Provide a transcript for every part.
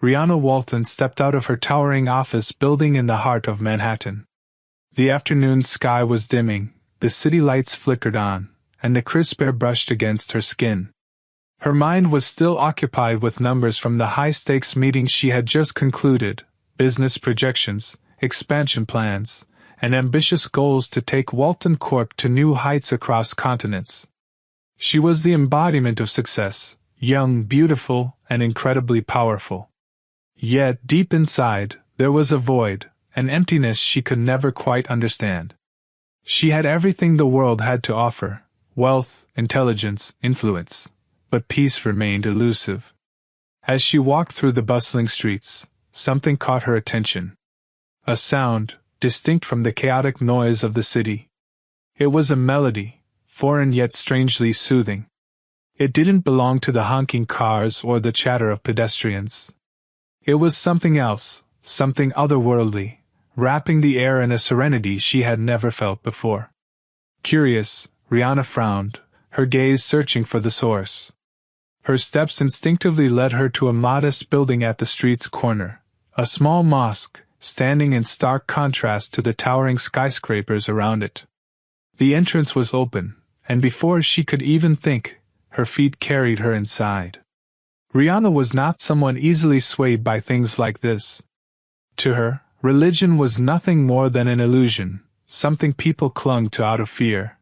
Rihanna Walton stepped out of her towering office building in the heart of Manhattan. The afternoon sky was dimming, the city lights flickered on, and the crisp air brushed against her skin. Her mind was still occupied with numbers from the high-stakes meeting she had just concluded, business projections, expansion plans, and ambitious goals to take Walton Corp to new heights across continents. She was the embodiment of success, young, beautiful, and incredibly powerful. Yet, deep inside, there was a void, an emptiness she could never quite understand. She had everything the world had to offer: wealth, intelligence, influence. But peace remained elusive. As she walked through the bustling streets, something caught her attention. A sound, distinct from the chaotic noise of the city. It was a melody, foreign yet strangely soothing. It didn't belong to the honking cars or the chatter of pedestrians. It was something else, something otherworldly, wrapping the air in a serenity she had never felt before. Curious, Rihanna frowned, her gaze searching for the source. Her steps instinctively led her to a modest building at the street's corner, a small mosque, standing in stark contrast to the towering skyscrapers around it. The entrance was open, and before she could even think, her feet carried her inside. Rihanna was not someone easily swayed by things like this. To her, religion was nothing more than an illusion, something people clung to out of fear.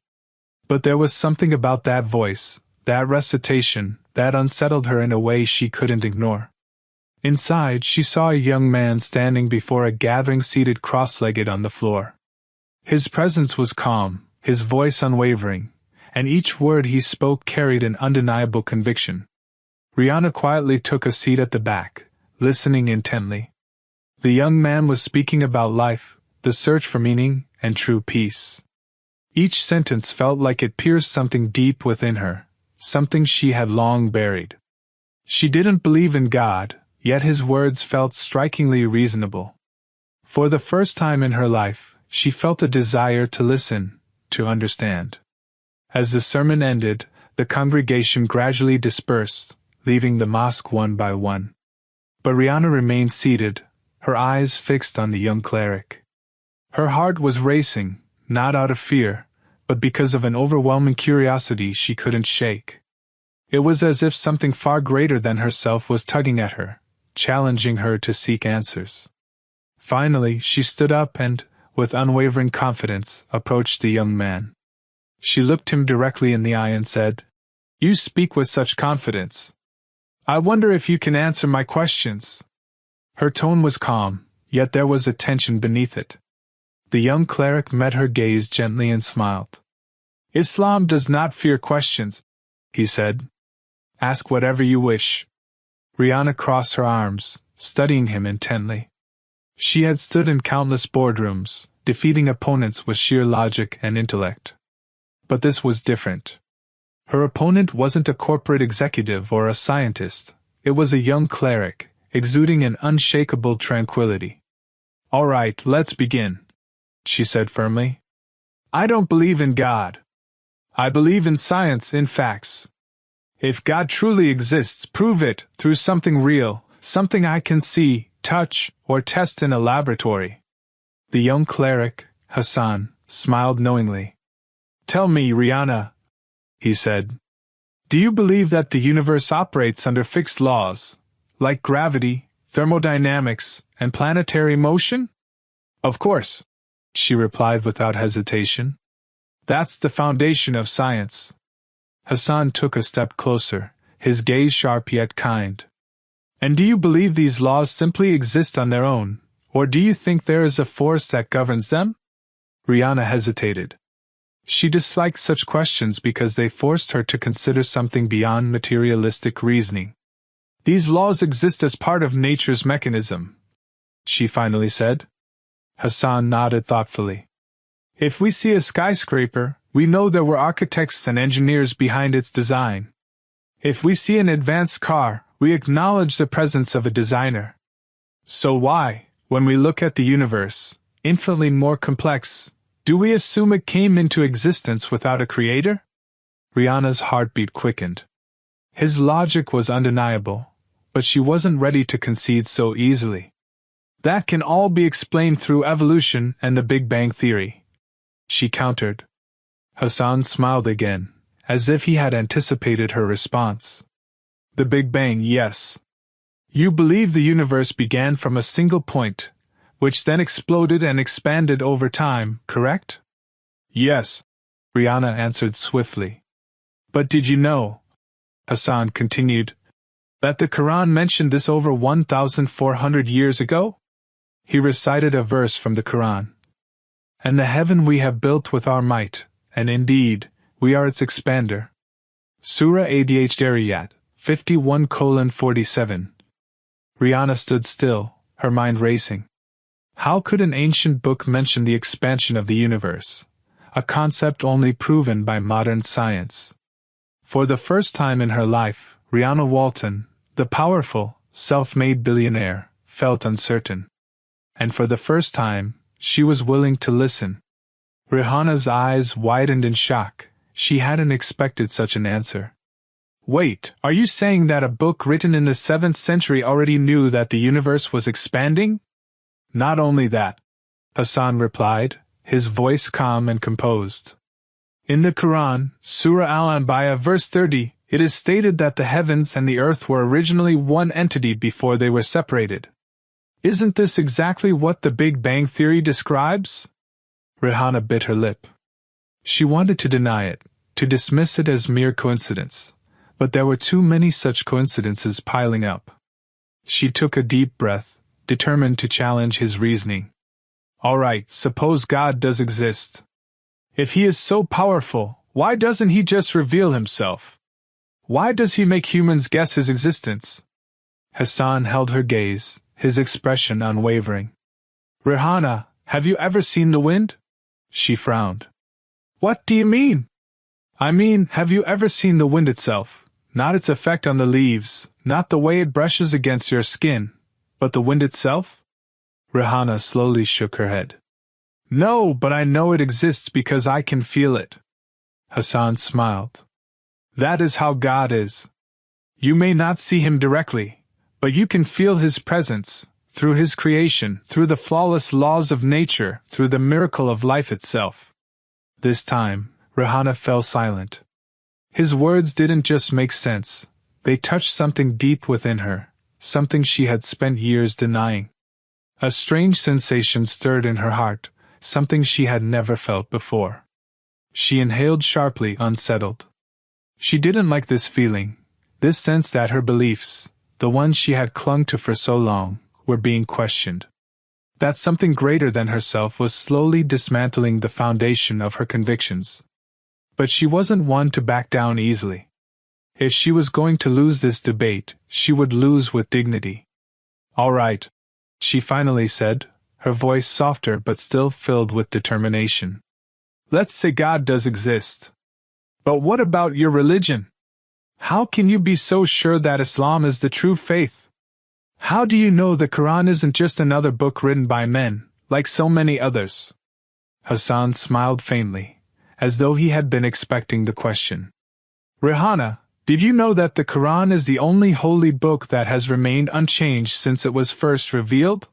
But there was something about that voice, that recitation, that unsettled her in a way she couldn't ignore. Inside, she saw a young man standing before a gathering seated cross-legged on the floor. His presence was calm, his voice unwavering, and each word he spoke carried an undeniable conviction. Rihanna quietly took a seat at the back, listening intently. The young man was speaking about life, the search for meaning, and true peace. Each sentence felt like it pierced something deep within her, something she had long buried. She didn't believe in God, yet his words felt strikingly reasonable. For the first time in her life, she felt a desire to listen, to understand. As the sermon ended, the congregation gradually dispersed, leaving the mosque one by one. But Rihanna remained seated, her eyes fixed on the young cleric. Her heart was racing, not out of fear, but because of an overwhelming curiosity she couldn't shake. It was as if something far greater than herself was tugging at her, challenging her to seek answers. Finally, she stood up and, with unwavering confidence, approached the young man. She looked him directly in the eye and said, "You speak with such confidence. I wonder if you can answer my questions." Her tone was calm, yet there was a tension beneath it. The young cleric met her gaze gently and smiled. "Islam does not fear questions," he said. "Ask whatever you wish." Rihanna crossed her arms, studying him intently. She had stood in countless boardrooms, defeating opponents with sheer logic and intellect. But this was different. Her opponent wasn't a corporate executive or a scientist, it was a young cleric, exuding an unshakable tranquility. "All right, let's begin," she said firmly. "I don't believe in God. I believe in science, in facts. If God truly exists, prove it through something real, something I can see, touch, or test in a laboratory." The young cleric, Hassan, smiled knowingly. "Tell me, Rihanna," he said, "do you believe that the universe operates under fixed laws, like gravity, thermodynamics, and planetary motion?" "Of course," she replied without hesitation. "That's the foundation of science." Hassan took a step closer, his gaze sharp yet kind. "And do you believe these laws simply exist on their own, or do you think there is a force that governs them?" Rihanna hesitated. She disliked such questions because they forced her to consider something beyond materialistic reasoning. "These laws exist as part of nature's mechanism," she finally said. Hassan nodded thoughtfully. "If we see a skyscraper, we know there were architects and engineers behind its design. If we see an advanced car, we acknowledge the presence of a designer. So why, when we look at the universe, infinitely more complex, do we assume it came into existence without a creator?" Rihanna's heartbeat quickened. His logic was undeniable, but she wasn't ready to concede so easily. That can all be explained through evolution and the Big Bang Theory, she countered. Hassan smiled again, as if he had anticipated her response. The Big Bang, yes. You believe the universe began from a single point, which then exploded and expanded over time, correct? Yes, Rihanna answered swiftly. But did you know, Hassan continued, that the Qur'an mentioned this over 1,400 years ago? He recited a verse from the Qur'an. And the heaven we have built with our might, and indeed, we are its expander. Surah Ad-Dariyat, 51:47. Rihanna stood still, her mind racing. How could an ancient book mention the expansion of the universe, a concept only proven by modern science? For the first time in her life, Rihanna Walton, the powerful, self-made billionaire, felt uncertain. And for the first time, she was willing to listen. Rihanna's eyes widened in shock. She hadn't expected such an answer. Wait, are you saying that a book written in the 7th century already knew that the universe was expanding? Not only that, Hassan replied, his voice calm and composed. In the Quran, Surah Al-Anbiya verse 30, it is stated that the heavens and the earth were originally one entity before they were separated. Isn't this exactly what the Big Bang Theory describes? Rihanna bit her lip. She wanted to deny it, to dismiss it as mere coincidence, but there were too many such coincidences piling up. She took a deep breath, determined to challenge his reasoning. All right, suppose God does exist. If he is so powerful, why doesn't he just reveal himself? Why does he make humans guess his existence? Hassan held her gaze, his expression unwavering. Rihanna, have you ever seen the wind? She frowned. What do you mean? I mean, have you ever seen the wind itself? Not its effect on the leaves, not the way it brushes against your skin, but the wind itself? Rihanna slowly shook her head. No, but I know it exists because I can feel it. Hassan smiled. That is how God is. You may not see him directly, but you can feel his presence, through his creation, through the flawless laws of nature, through the miracle of life itself. This time, Rihanna fell silent. His words didn't just make sense, they touched something deep within her, something she had spent years denying. A strange sensation stirred in her heart, something she had never felt before. She inhaled sharply, unsettled. She didn't like this feeling, this sense that her beliefs, the ones she had clung to for so long, were being questioned. That something greater than herself was slowly dismantling the foundation of her convictions. But she wasn't one to back down easily. If she was going to lose this debate, she would lose with dignity. All right, she finally said, her voice softer but still filled with determination. Let's say God does exist. But what about your religion? How can you be so sure that Islam is the true faith? How do you know the Quran isn't just another book written by men, like so many others? Hassan smiled faintly, as though he had been expecting the question. Rihanna, did you know that the Quran is the only holy book that has remained unchanged since it was first revealed?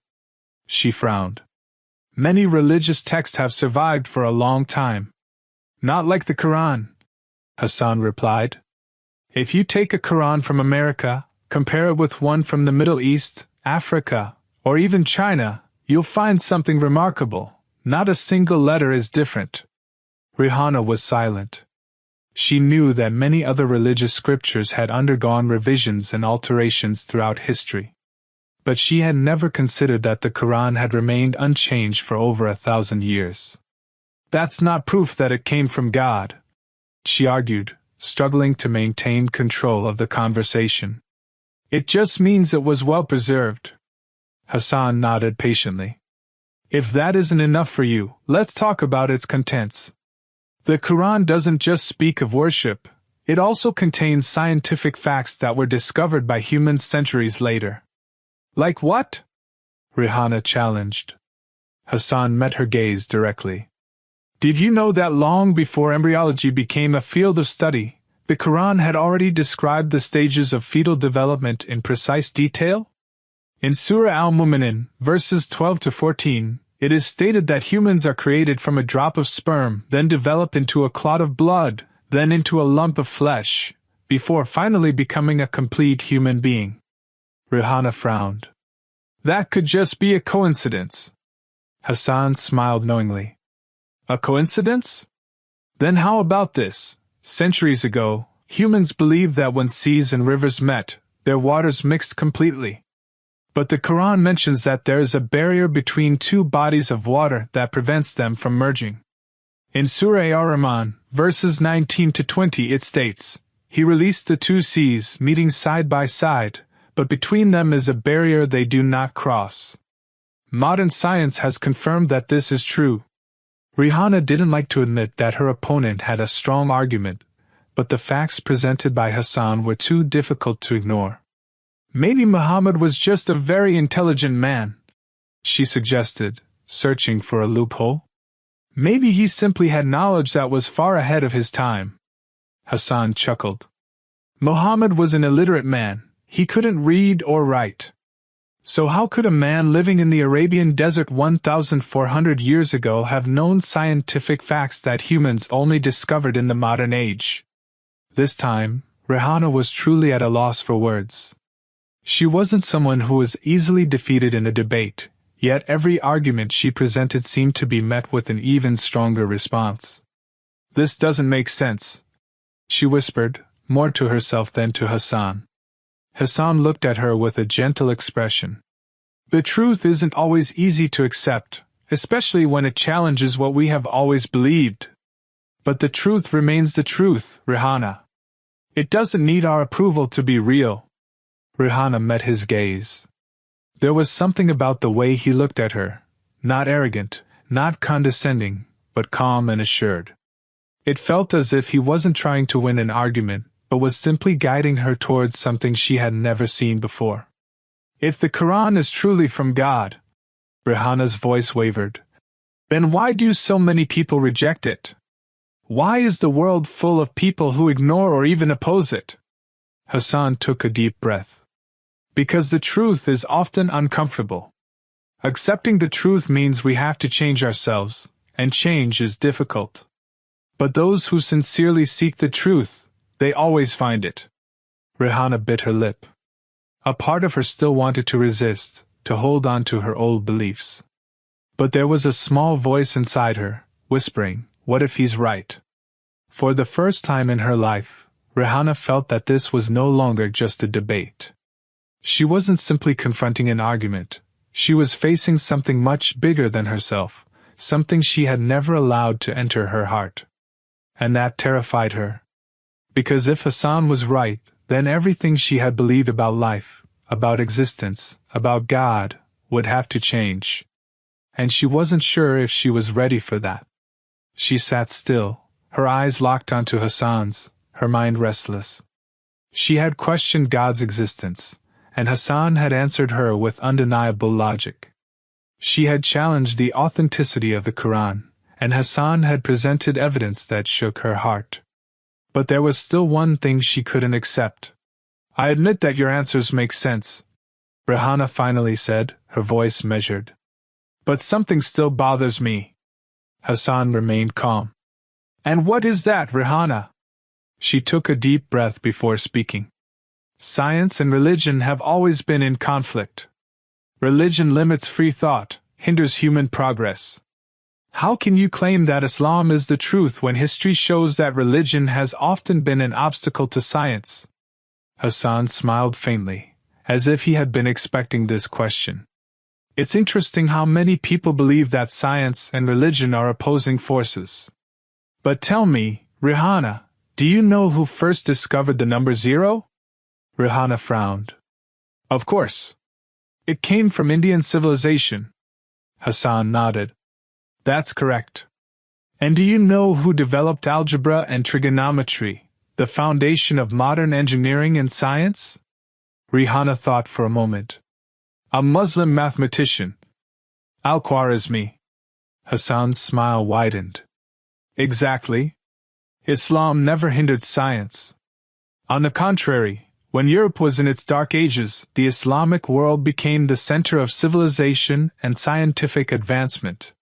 She frowned. Many religious texts have survived for a long time. Not like the Quran, Hassan replied. If you take a Quran from America, compare it with one from the Middle East, Africa, or even China, you'll find something remarkable. Not a single letter is different. Rihanna was silent. She knew that many other religious scriptures had undergone revisions and alterations throughout history. But she had never considered that the Quran had remained unchanged for over 1,000 years. That's not proof that it came from God, she argued, struggling to maintain control of the conversation. It just means it was well preserved. Hassan nodded patiently. If that isn't enough for you, let's talk about its contents. The Quran doesn't just speak of worship, it also contains scientific facts that were discovered by humans centuries later. Like what? Rihanna challenged. Hassan met her gaze directly. Did you know that long before embryology became a field of study, The Quran had already described the stages of fetal development in precise detail? In Surah Al-Mu'minin, verses 12 to 14, it is stated that humans are created from a drop of sperm, then develop into a clot of blood, then into a lump of flesh, before finally becoming a complete human being. Rihanna frowned. That could just be a coincidence. Hassan smiled knowingly. A coincidence? Then how about this? Centuries ago, humans believed that when seas and rivers met, their waters mixed completely. But the Quran mentions that there is a barrier between two bodies of water that prevents them from merging. In Surah Ar-Rahman, verses 19 to 20 it states, He released the two seas meeting side by side, but between them is a barrier they do not cross. Modern science has confirmed that this is true. Rihanna didn't like to admit that her opponent had a strong argument, but the facts presented by Hassan were too difficult to ignore. Maybe Muhammad was just a very intelligent man, she suggested, searching for a loophole. Maybe he simply had knowledge that was far ahead of his time. Hassan chuckled. Muhammad was an illiterate man. He couldn't read or write. So how could a man living in the Arabian desert 1,400 years ago have known scientific facts that humans only discovered in the modern age? This time, Rihanna was truly at a loss for words. She wasn't someone who was easily defeated in a debate, yet every argument she presented seemed to be met with an even stronger response. This doesn't make sense, she whispered, more to herself than to Hassan. Hassan looked at her with a gentle expression. The truth isn't always easy to accept, especially when it challenges what we have always believed. But the truth remains the truth, Rihanna. It doesn't need our approval to be real. Rihanna met his gaze. There was something about the way he looked at her, not arrogant, not condescending, but calm and assured. It felt as if he wasn't trying to win an argument, but was simply guiding her towards something she had never seen before. If the Quran is truly from God, Rihanna's voice wavered, then why do so many people reject it? Why is the world full of people who ignore or even oppose it? Hassan took a deep breath. Because the truth is often uncomfortable. Accepting the truth means we have to change ourselves, and change is difficult. But those who sincerely seek the truth, they always find it. Rihanna bit her lip. A part of her still wanted to resist, to hold on to her old beliefs. But there was a small voice inside her, whispering, what if he's right? For the first time in her life, Rihanna felt that this was no longer just a debate. She wasn't simply confronting an argument. She was facing something much bigger than herself, something she had never allowed to enter her heart. And that terrified her. Because if Hassan was right, then everything she had believed about life, about existence, about God, would have to change. And she wasn't sure if she was ready for that. She sat still, her eyes locked onto Hassan's, her mind restless. She had questioned God's existence, and Hassan had answered her with undeniable logic. She had challenged the authenticity of the Quran, and Hassan had presented evidence that shook her heart. But there was still one thing she couldn't accept. I admit that your answers make sense, Rihanna finally said, her voice measured. But something still bothers me. Hassan remained calm. And what is that, Rihanna? She took a deep breath before speaking. Science and religion have always been in conflict. Religion limits free thought, hinders human progress. How can you claim that Islam is the truth when history shows that religion has often been an obstacle to science? Hassan smiled faintly, as if he had been expecting this question. It's interesting how many people believe that science and religion are opposing forces. But tell me, Rihanna, do you know who first discovered the number 0? Rihanna frowned. Of course. It came from Indian civilization. Hassan nodded. That's correct. And do you know who developed algebra and trigonometry, the foundation of modern engineering and science? Rihanna thought for a moment. A Muslim mathematician. Al-Khwarizmi. Hassan's smile widened. Exactly. Islam never hindered science. On the contrary, when Europe was in its dark ages, the Islamic world became the center of civilization and scientific advancement.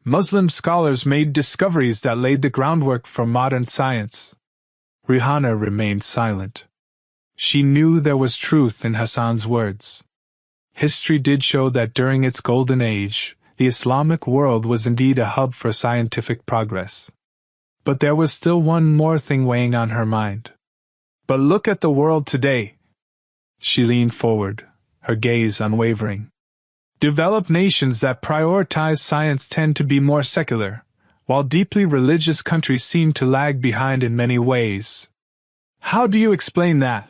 Muslim scholars made discoveries that laid the groundwork for modern science. Rihanna remained silent. She knew there was truth in Hassan's words. History did show that during its golden age, the Islamic world was indeed a hub for scientific progress. But there was still one more thing weighing on her mind. But look at the world today. She leaned forward, her gaze unwavering. Developed nations that prioritize science tend to be more secular, while deeply religious countries seem to lag behind in many ways. How do you explain that?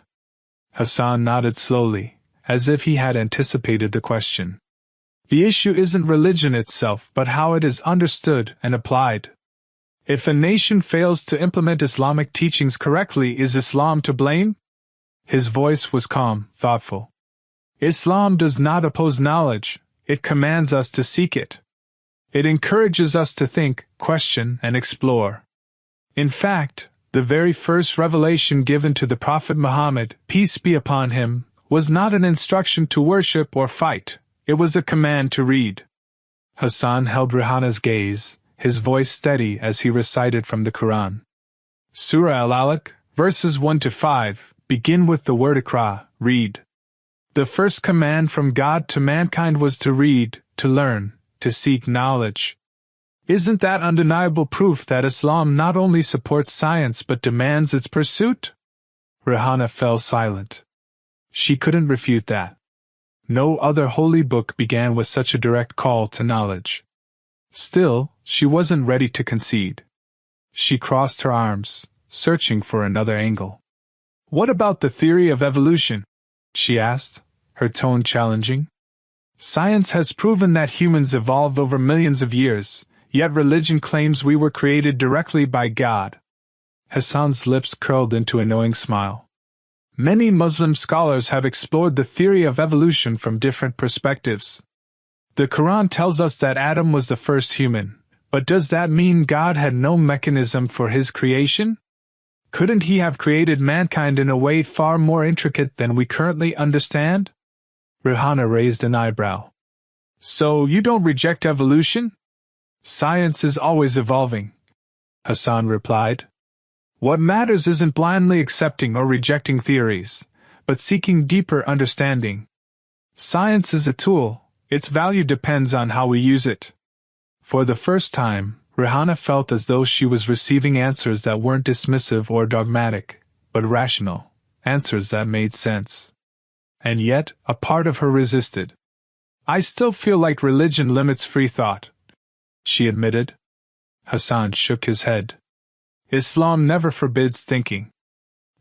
Hassan nodded slowly, as if he had anticipated the question. The issue isn't religion itself, but how it is understood and applied. If a nation fails to implement Islamic teachings correctly, is Islam to blame? His voice was calm, thoughtful. Islam does not oppose knowledge, it commands us to seek it. It encourages us to think, question, and explore. In fact, the very first revelation given to the Prophet Muhammad, peace be upon him, was not an instruction to worship or fight, it was a command to read. Hassan held Rihanna's gaze, his voice steady as he recited from the Qur'an. Surah Al-Alaq, verses 1-5, begin with the word Iqra, read. The first command from God to mankind was to read, to learn, to seek knowledge. Isn't that undeniable proof that Islam not only supports science but demands its pursuit? Rihanna fell silent. She couldn't refute that. No other holy book began with such a direct call to knowledge. Still, she wasn't ready to concede. She crossed her arms, searching for another angle. What about the theory of evolution? She asked, her tone challenging. Science has proven that humans evolved over millions of years, yet religion claims we were created directly by God. Hassan's lips curled into a knowing smile. Many Muslim scholars have explored the theory of evolution from different perspectives. The Quran tells us that Adam was the first human, but does that mean God had no mechanism for his creation? Couldn't he have created mankind in a way far more intricate than we currently understand? Rihanna raised an eyebrow. So you don't reject evolution? Science is always evolving, Hassan replied. What matters isn't blindly accepting or rejecting theories, but seeking deeper understanding. Science is a tool, its value depends on how we use it. For the first time, Rihanna felt as though she was receiving answers that weren't dismissive or dogmatic, but rational, answers that made sense. And yet, a part of her resisted. I still feel like religion limits free thought, she admitted. Hassan shook his head. Islam never forbids thinking.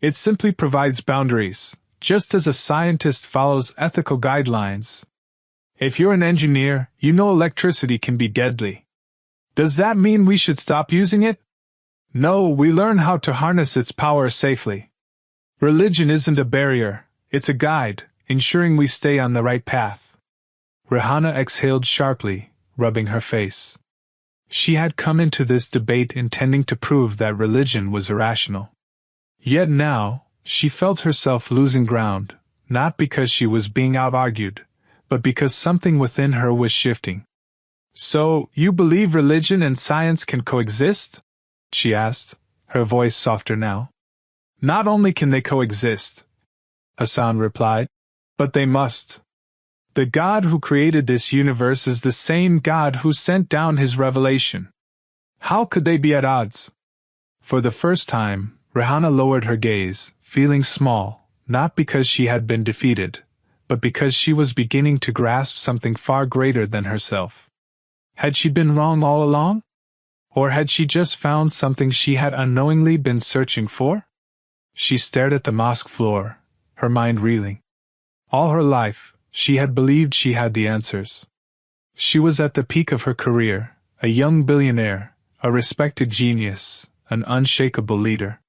It simply provides boundaries, just as a scientist follows ethical guidelines. If you're an engineer, you know electricity can be deadly. Does that mean we should stop using it? No, we learn how to harness its power safely. Religion isn't a barrier, it's a guide, ensuring we stay on the right path. Rihanna exhaled sharply, rubbing her face. She had come into this debate intending to prove that religion was irrational. Yet now, she felt herself losing ground, not because she was being out-argued, but because something within her was shifting. So, you believe religion and science can coexist? She asked, her voice softer now. Not only can they coexist, Hassan replied, but they must. The God who created this universe is the same God who sent down his revelation. How could they be at odds? For the first time, Rihanna lowered her gaze, feeling small, not because she had been defeated, but because she was beginning to grasp something far greater than herself. Had she been wrong all along? Or had she just found something she had unknowingly been searching for? She stared at the mosque floor, her mind reeling. All her life, she had believed she had the answers. She was at the peak of her career, a young billionaire, a respected genius, an unshakable leader.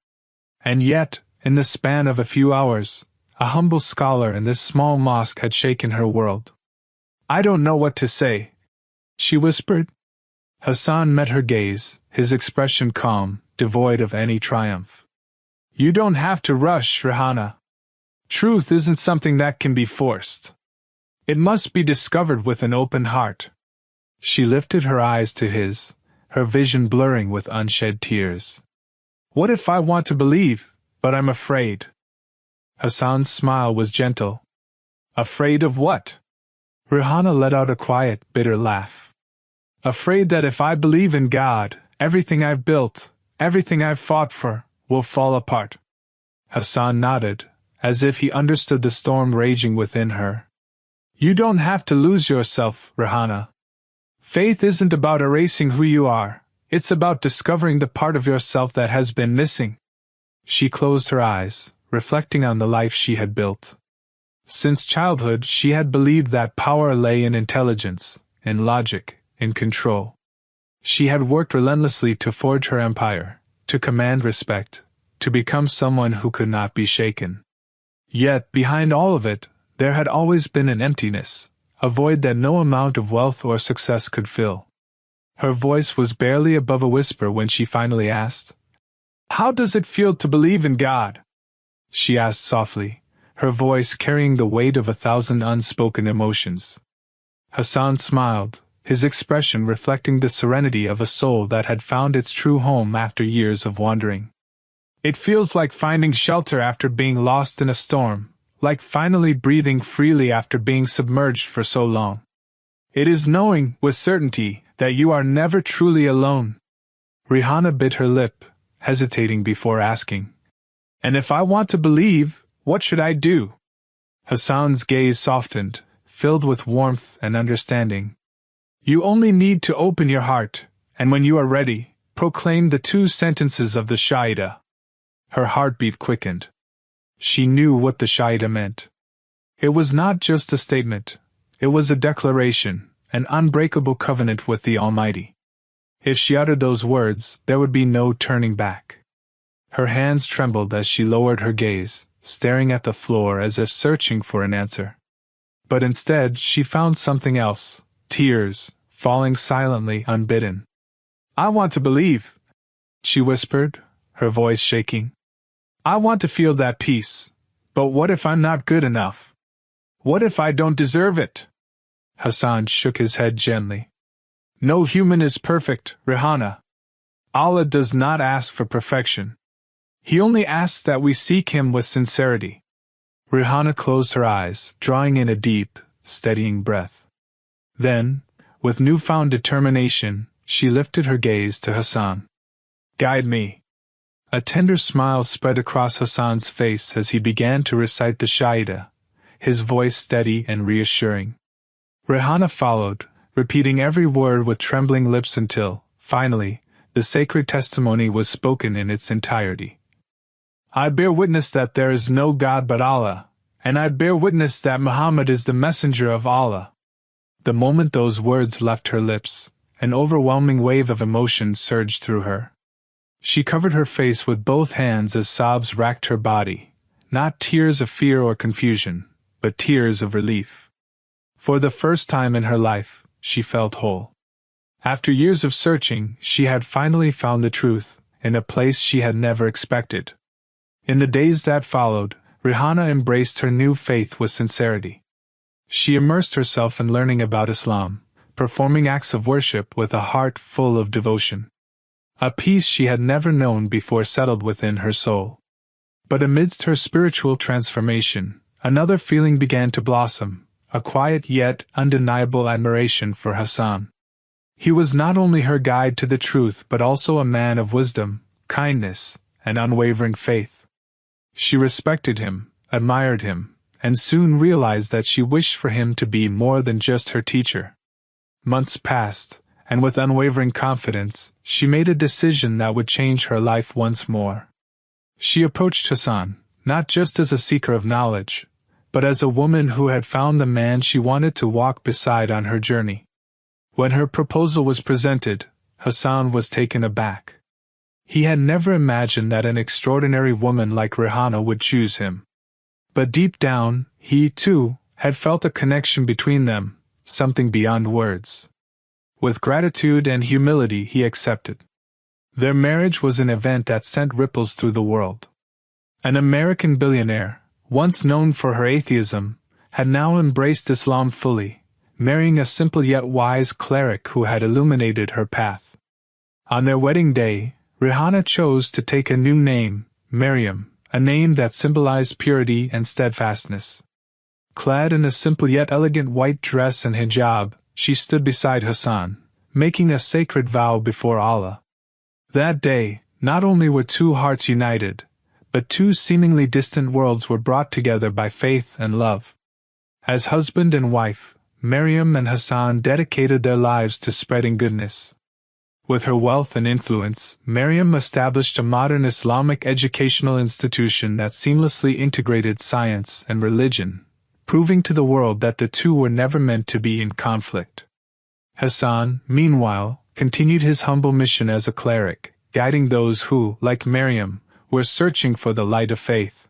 And yet, in the span of a few hours, a humble scholar in this small mosque had shaken her world. I don't know what to say, she whispered. Hassan met her gaze, his expression calm, devoid of any triumph. You don't have to rush, Rihana. Truth isn't something that can be forced. It must be discovered with an open heart. She lifted her eyes to his, her vision blurring with unshed tears. What if I want to believe, but I'm afraid? Hassan's smile was gentle. Afraid of what? Rihana let out a quiet, bitter laugh. Afraid that if I believe in God, everything I've built, everything I've fought for, will fall apart. Hassan nodded, as if he understood the storm raging within her. You don't have to lose yourself, Rihana. Faith isn't about erasing who you are, it's about discovering the part of yourself that has been missing. She closed her eyes, reflecting on the life she had built. Since childhood, she had believed that power lay in intelligence, in logic, in control. She had worked relentlessly to forge her empire, to command respect, to become someone who could not be shaken. Yet, behind all of it, there had always been an emptiness, a void that no amount of wealth or success could fill. Her voice was barely above a whisper when she finally asked, "How does it feel to believe in God?" She asked softly, her voice carrying the weight of 1,000 unspoken emotions. Hassan smiled, his expression reflecting the serenity of a soul that had found its true home after years of wandering. It feels like finding shelter after being lost in a storm, like finally breathing freely after being submerged for so long. It is knowing, with certainty, that you are never truly alone. Rihana bit her lip, hesitating before asking, "And if I want to believe, what should I do?" Hassan's gaze softened, filled with warmth and understanding. You only need to open your heart, and when you are ready, proclaim the 2 sentences of the Shahida. Her heartbeat quickened. She knew what the Shahida meant. It was not just a statement, it was a declaration, an unbreakable covenant with the Almighty. If she uttered those words, there would be no turning back. Her hands trembled as she lowered her gaze, staring at the floor as if searching for an answer. But instead, she found something else, tears, falling silently unbidden. "I want to believe," she whispered, her voice shaking. "I want to feel that peace, but what if I'm not good enough? What if I don't deserve it?" Hassan shook his head gently. "No human is perfect, Rihana. Allah does not ask for perfection. He only asks that we seek Him with sincerity." Rihana closed her eyes, drawing in a deep, steadying breath. Then, with newfound determination, she lifted her gaze to Hassan. "Guide me." A tender smile spread across Hassan's face as he began to recite the Shahida, his voice steady and reassuring. Rihana followed, repeating every word with trembling lips until, finally, the sacred testimony was spoken in its entirety. "I bear witness that there is no God but Allah, and I bear witness that Muhammad is the messenger of Allah." The moment those words left her lips, an overwhelming wave of emotion surged through her. She covered her face with both hands as sobs racked her body, not tears of fear or confusion, but tears of relief. For the first time in her life, she felt whole. After years of searching, she had finally found the truth, in a place she had never expected. In the days that followed, Rihana embraced her new faith with sincerity. She immersed herself in learning about Islam, performing acts of worship with a heart full of devotion. A peace she had never known before settled within her soul. But amidst her spiritual transformation, another feeling began to blossom, a quiet yet undeniable admiration for Hassan. He was not only her guide to the truth but also a man of wisdom, kindness, and unwavering faith. She respected him, admired him, and soon realized that she wished for him to be more than just her teacher. Months passed, and with unwavering confidence, she made a decision that would change her life once more. She approached Hassan, not just as a seeker of knowledge, but as a woman who had found the man she wanted to walk beside on her journey. When her proposal was presented, Hassan was taken aback. He had never imagined that an extraordinary woman like Rihana would choose him. But deep down, he, too, had felt a connection between them, something beyond words. With gratitude and humility he accepted. Their marriage was an event that sent ripples through the world. An American billionaire, once known for her atheism, had now embraced Islam fully, marrying a simple yet wise cleric who had illuminated her path. On their wedding day, Rihanna chose to take a new name, Maryam, a name that symbolized purity and steadfastness. Clad in a simple yet elegant white dress and hijab, she stood beside Hassan, making a sacred vow before Allah. That day, not only were two hearts united, but two seemingly distant worlds were brought together by faith and love. As husband and wife, Maryam and Hassan dedicated their lives to spreading goodness. With her wealth and influence, Maryam established a modern Islamic educational institution that seamlessly integrated science and religion, proving to the world that the two were never meant to be in conflict. Hassan, meanwhile, continued his humble mission as a cleric, guiding those who, like Maryam, were searching for the light of faith.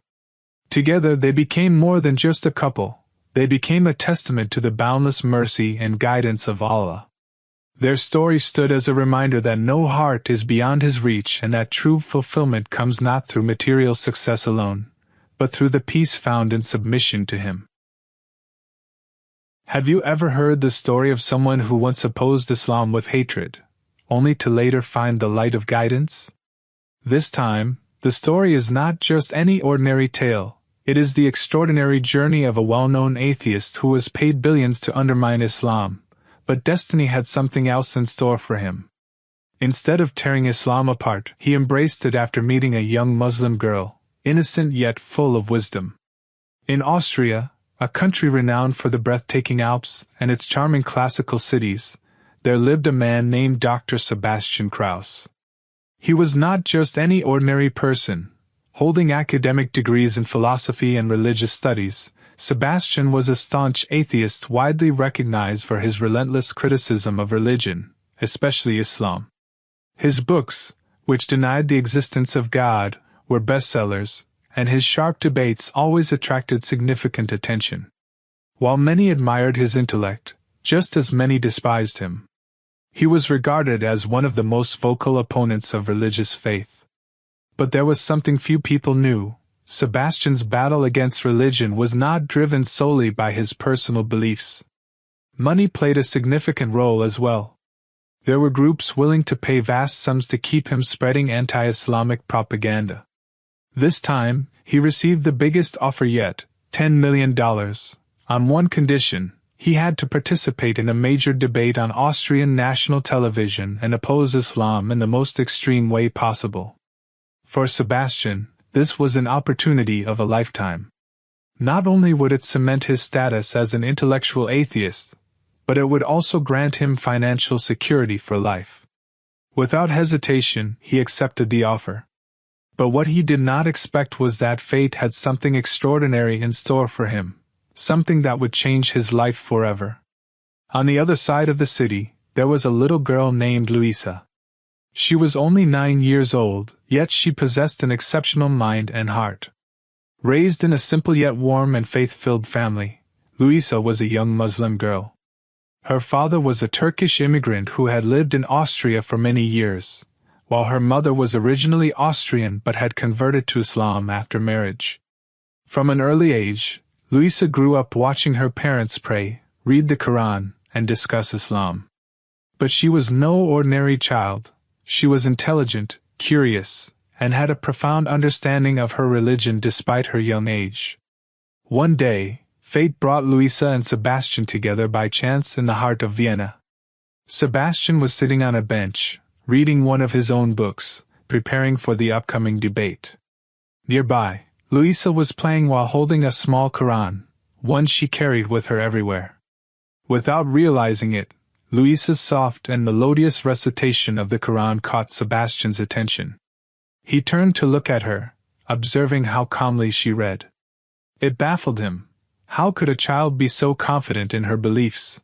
Together they became more than just a couple, they became a testament to the boundless mercy and guidance of Allah. Their story stood as a reminder that no heart is beyond His reach and that true fulfillment comes not through material success alone, but through the peace found in submission to Him. Have you ever heard the story of someone who once opposed Islam with hatred, only to later find the light of guidance? This time, the story is not just any ordinary tale, it is the extraordinary journey of a well-known atheist who was paid billions to undermine Islam, but destiny had something else in store for him. Instead of tearing Islam apart, he embraced it after meeting a young Muslim girl, innocent yet full of wisdom. In Austria, a country renowned for the breathtaking Alps and its charming classical cities, there lived a man named Dr. Sebastian Krauss. He was not just any ordinary person. Holding academic degrees in philosophy and religious studies, Sebastian was a staunch atheist widely recognized for his relentless criticism of religion, especially Islam. His books, which denied the existence of God, were bestsellers, and his sharp debates always attracted significant attention. While many admired his intellect, just as many despised him. He was regarded as one of the most vocal opponents of religious faith. But there was something few people knew. Sebastian's battle against religion was not driven solely by his personal beliefs. Money played a significant role as well. There were groups willing to pay vast sums to keep him spreading anti-Islamic propaganda. This time, he received the biggest offer yet, $10 million, on one condition: he had to participate in a major debate on Austrian national television and oppose Islam in the most extreme way possible. For Sebastian, this was an opportunity of a lifetime. Not only would it cement his status as an intellectual atheist, but it would also grant him financial security for life. Without hesitation, he accepted the offer. But what he did not expect was that fate had something extraordinary in store for him, something that would change his life forever. On the other side of the city, there was a little girl named Louisa. She was only 9 years old, yet she possessed an exceptional mind and heart. Raised in a simple yet warm and faith-filled family, Louisa was a young Muslim girl. Her father was a Turkish immigrant who had lived in Austria for many years, while her mother was originally Austrian but had converted to Islam after marriage. From an early age, Louisa grew up watching her parents pray, read the Qur'an, and discuss Islam. But she was no ordinary child. She was intelligent, curious, and had a profound understanding of her religion despite her young age. One day, fate brought Louisa and Sebastian together by chance in the heart of Vienna. Sebastian was sitting on a bench, reading one of his own books, preparing for the upcoming debate. Nearby, Louisa was playing while holding a small Qur'an, one she carried with her everywhere. Without realizing it, Louisa's soft and melodious recitation of the Qur'an caught Sebastian's attention. He turned to look at her, observing how calmly she read. It baffled him. How could a child be so confident in her beliefs?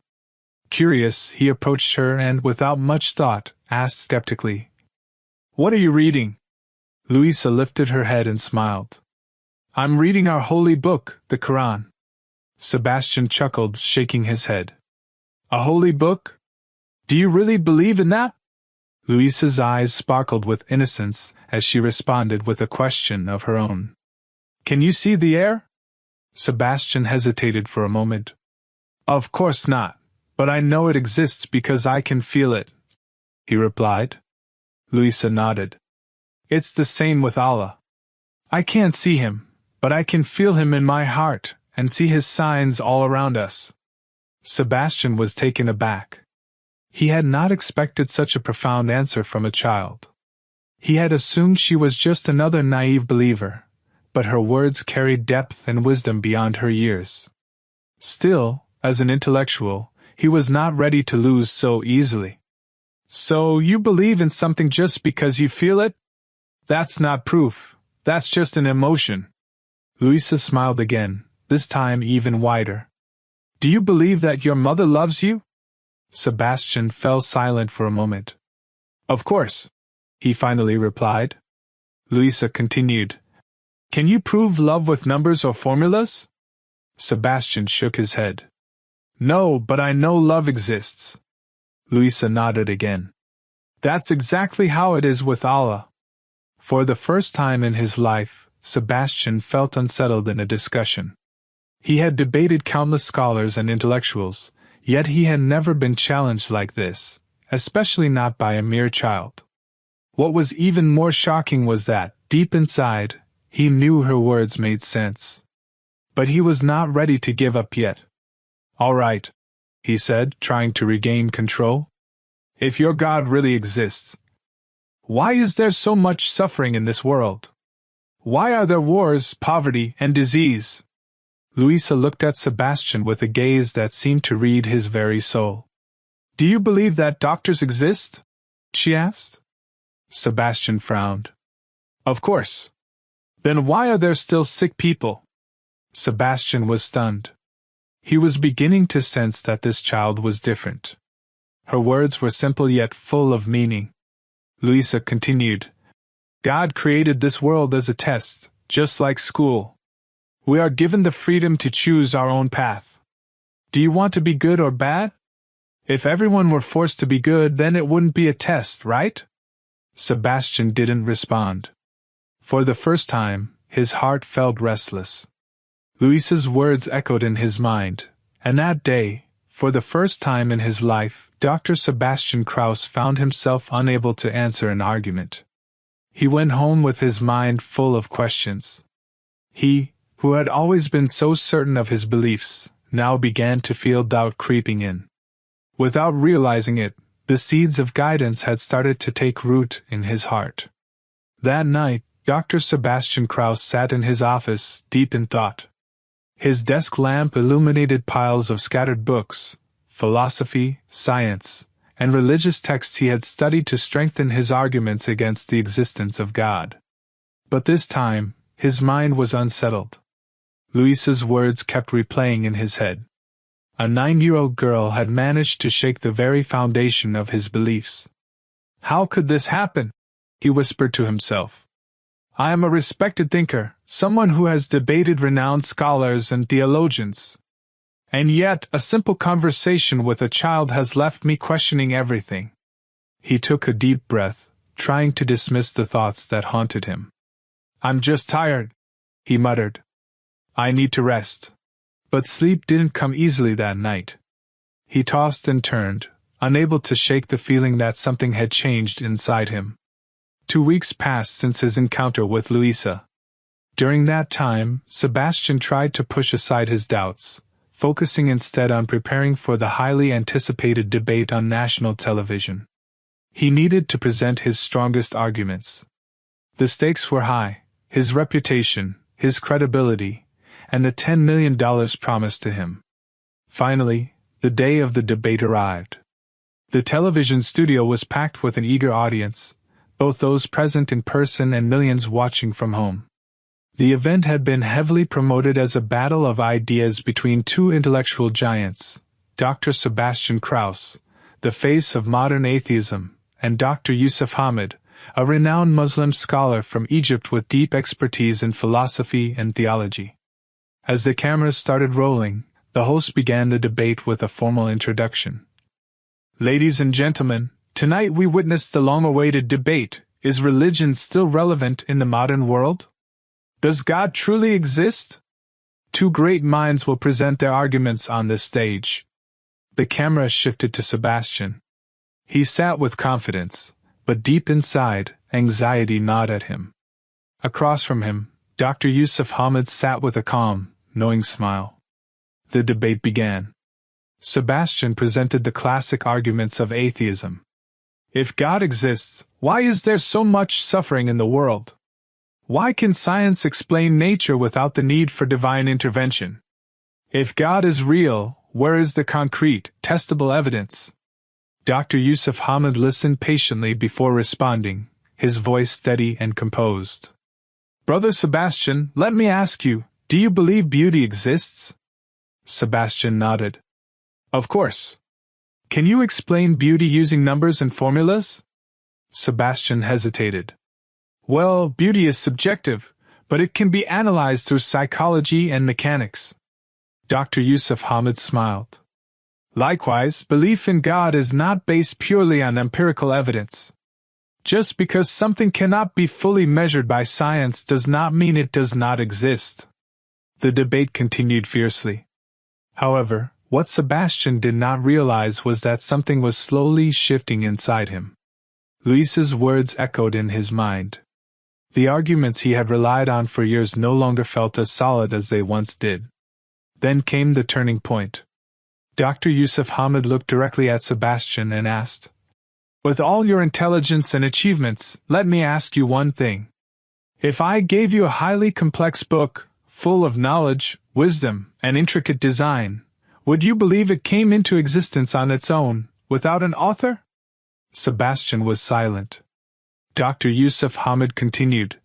Curious, he approached her and, without much thought, asked skeptically, "What are you reading?" Louisa lifted her head and smiled. "I'm reading our holy book, the Qur'an." Sebastian chuckled, shaking his head. "A holy book? Do you really believe in that?" Louisa's eyes sparkled with innocence as she responded with a question of her own. Can you see the air? Sebastian hesitated for a moment. Of course not, but I know it exists because I can feel it, he replied. Louisa nodded. It's the same with Allah. I can't see him, but I can feel him in my heart and see his signs all around us. Sebastian was taken aback. He had not expected such a profound answer from a child. He had assumed she was just another naive believer, but her words carried depth and wisdom beyond her years. Still, as an intellectual, he was not ready to lose so easily. So you believe in something just because you feel it? That's not proof, that's just an emotion. Louisa smiled again, this time even wider. Do you believe that your mother loves you? Sebastian fell silent for a moment. Of course, he finally replied. Louisa continued. Can you prove love with numbers or formulas? Sebastian shook his head. No, but I know love exists. Louisa nodded again. That's exactly how it is with Allah. For the first time in his life, Sebastian felt unsettled in a discussion. He had debated countless scholars and intellectuals, yet he had never been challenged like this, especially not by a mere child. What was even more shocking was that, deep inside, he knew her words made sense. But he was not ready to give up yet. All right, he said, trying to regain control. If your God really exists, why is there so much suffering in this world? Why are there wars, poverty, and disease? Louisa looked at Sebastian with a gaze that seemed to read his very soul. Do you believe that doctors exist? She asked. Sebastian frowned. Of course. Then why are there still sick people? Sebastian was stunned. He was beginning to sense that this child was different. Her words were simple yet full of meaning. Louisa continued. God created this world as a test, just like school. We are given the freedom to choose our own path. Do you want to be good or bad? If everyone were forced to be good, then it wouldn't be a test, right? Sebastian didn't respond. For the first time, his heart felt restless. Louisa's words echoed in his mind, and that day, for the first time in his life, Dr. Sebastian Krauss found himself unable to answer an argument. He went home with his mind full of questions. He, who had always been so certain of his beliefs, now began to feel doubt creeping in. Without realizing it, the seeds of guidance had started to take root in his heart. That night, Dr. Sebastian Krauss sat in his office, deep in thought. His desk lamp illuminated piles of scattered books, philosophy, science, and religious texts he had studied to strengthen his arguments against the existence of God. But this time, his mind was unsettled. Louisa's words kept replaying in his head. A 9-year-old girl had managed to shake the very foundation of his beliefs. How could this happen? He whispered to himself. I am a respected thinker, someone who has debated renowned scholars and theologians. And yet, a simple conversation with a child has left me questioning everything. He took a deep breath, trying to dismiss the thoughts that haunted him. I'm just tired, he muttered. I need to rest. But sleep didn't come easily that night. He tossed and turned, unable to shake the feeling that something had changed inside him. 2 weeks passed since his encounter with Louisa. During that time, Sebastian tried to push aside his doubts, focusing instead on preparing for the highly anticipated debate on national television. He needed to present his strongest arguments. The stakes were high, his reputation, his credibility, and the $10 million promised to him. Finally, the day of the debate arrived. The television studio was packed with an eager audience, both those present in person and millions watching from home. The event had been heavily promoted as a battle of ideas between two intellectual giants, Dr. Sebastian Krauss, the face of modern atheism, and Dr. Yusuf Hamid, a renowned Muslim scholar from Egypt with deep expertise in philosophy and theology. As the cameras started rolling, the host began the debate with a formal introduction. Ladies and gentlemen, Tonight we witnessed the long-awaited debate: is religion still relevant in the modern world? Does God truly exist? Two great minds will present their arguments on this stage. The camera shifted to Sebastian. He sat with confidence, but deep inside, anxiety gnawed at him. Across from him, Dr. Yusuf Hamid sat with a calm, knowing smile. The debate began. Sebastian presented the classic arguments of atheism. If God exists, why is there so much suffering in the world? Why can science explain nature without the need for divine intervention? If God is real, where is the concrete, testable evidence? Dr. Yusuf Hamid listened patiently before responding, his voice steady and composed. Brother Sebastian, let me ask you, do you believe beauty exists? Sebastian nodded. Of course. Can you explain beauty using numbers and formulas? Sebastian hesitated. Well, beauty is subjective, but it can be analyzed through psychology and mechanics. Dr. Yusuf Hamid smiled. Likewise, belief in God is not based purely on empirical evidence. Just because something cannot be fully measured by science does not mean it does not exist. The debate continued fiercely. However, what Sebastian did not realize was that something was slowly shifting inside him. Luisa's words echoed in his mind. The arguments he had relied on for years no longer felt as solid as they once did. Then came the turning point. Dr. Yusuf Hamid looked directly at Sebastian and asked, with all your intelligence and achievements, let me ask you one thing. If I gave you a highly complex book, full of knowledge, wisdom, and intricate design, would you believe it came into existence on its own, without an author? Sebastian was silent. Dr. Yusuf Hamid continued,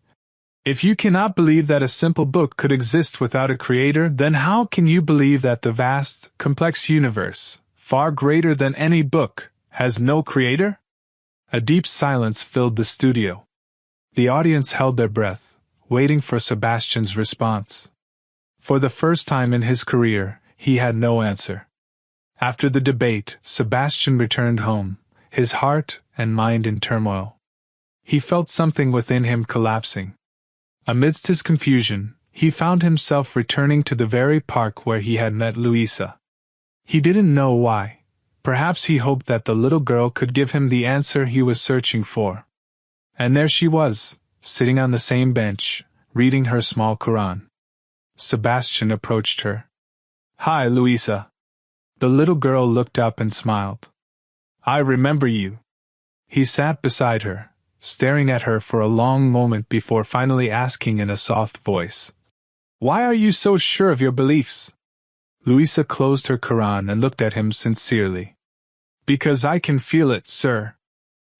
if you cannot believe that a simple book could exist without a creator, then how can you believe that the vast, complex universe, far greater than any book, has no creator? A deep silence filled the studio. The audience held their breath, waiting for Sebastian's response. For the first time in his career, he had no answer. After the debate, Sebastian returned home, his heart and mind in turmoil. He felt something within him collapsing. Amidst his confusion, he found himself returning to the very park where he had met Luisa. He didn't know why. Perhaps he hoped that the little girl could give him the answer he was searching for. And there she was, sitting on the same bench, reading her small Qur'an. Sebastian approached her. Hi, Luisa. The little girl looked up and smiled. I remember you. He sat beside her, staring at her for a long moment before finally asking in a soft voice, why are you so sure of your beliefs? Luisa closed her Qur'an and looked at him sincerely. Because I can feel it, sir.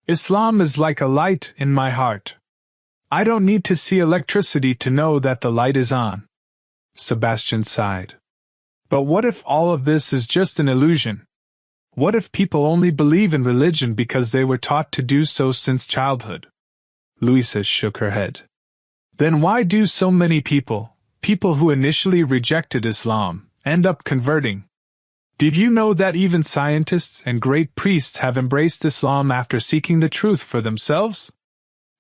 Islam is like a light in my heart. I don't need to see electricity to know that the light is on. Sebastian sighed. But what if all of this is just an illusion? What if people only believe in religion because they were taught to do so since childhood? Luisa shook her head. Then why do so many people who initially rejected Islam, end up converting? Did you know that even scientists and great priests have embraced Islam after seeking the truth for themselves?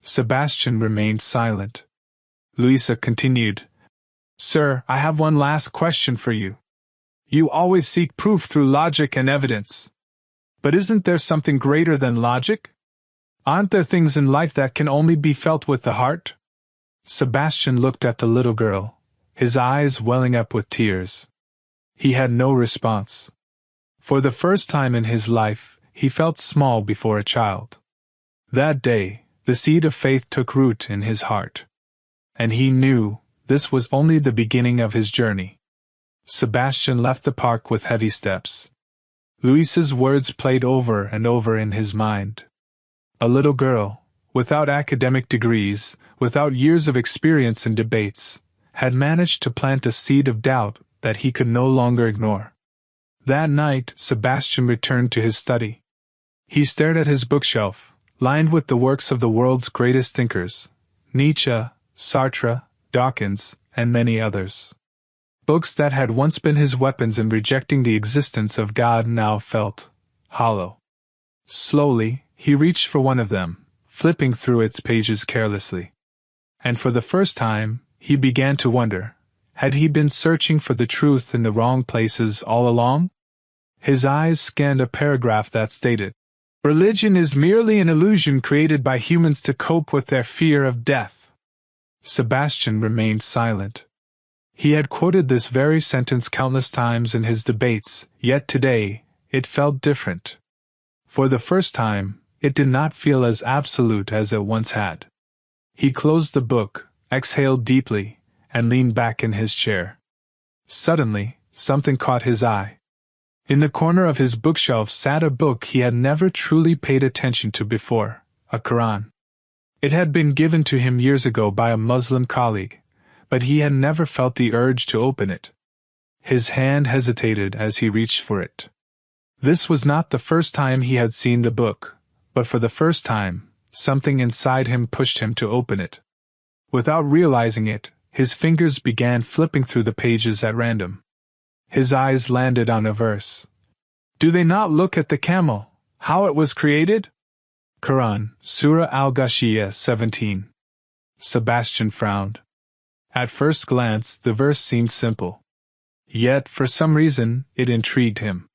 Sebastian remained silent. Luisa continued, Sir, I have one last question for you. You always seek proof through logic and evidence. But isn't there something greater than logic? Aren't there things in life that can only be felt with the heart? Sebastian looked at the little girl, his eyes welling up with tears. He had no response. For the first time in his life, he felt small before a child. That day, the seed of faith took root in his heart. And he knew this was only the beginning of his journey. Sebastian left the park with heavy steps. Luisa's words played over and over in his mind. A little girl, without academic degrees, without years of experience in debates, had managed to plant a seed of doubt that he could no longer ignore. That night, Sebastian returned to his study. He stared at his bookshelf, lined with the works of the world's greatest thinkers, Nietzsche, Sartre, Dawkins, and many others. Books that had once been his weapons in rejecting the existence of God now felt hollow. Slowly, He reached for one of them, flipping through its pages carelessly. And for the first time, he began to wonder, had he been searching for the truth in the wrong places all along? His eyes scanned a paragraph that stated, "Religion is merely an illusion created by humans to cope with their fear of death." Sebastian remained silent. He had quoted this very sentence countless times in his debates, yet today, it felt different. For the first time, it did not feel as absolute as it once had. He closed the book, exhaled deeply, and leaned back in his chair. Suddenly, something caught his eye. In the corner of his bookshelf sat a book he had never truly paid attention to before, a Qur'an. It had been given to him years ago by a Muslim colleague, but he had never felt the urge to open it. His hand hesitated as he reached for it. This was not the first time he had seen the book, but for the first time, something inside him pushed him to open it. Without realizing it, his fingers began flipping through the pages at random. His eyes landed on a verse. "Do they not look at the camel, how it was created?" Qur'an, Surah Al-Ghashiyah 17. Sebastian frowned. At first glance, the verse seemed simple. Yet, for some reason, it intrigued him.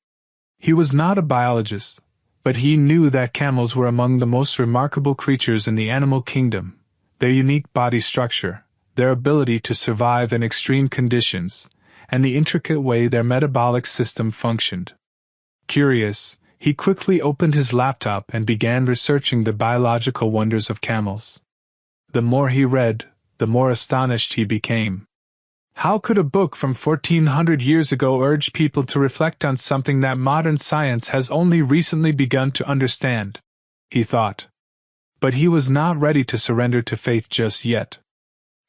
He was not a biologist, but he knew that camels were among the most remarkable creatures in the animal kingdom. Their unique body structure, their ability to survive in extreme conditions, and the intricate way their metabolic system functioned. Curious, he quickly opened his laptop and began researching the biological wonders of camels. The more he read, the more astonished he became. How could a book from 1400 years ago urge people to reflect on something that modern science has only recently begun to understand? He thought. But he was not ready to surrender to faith just yet.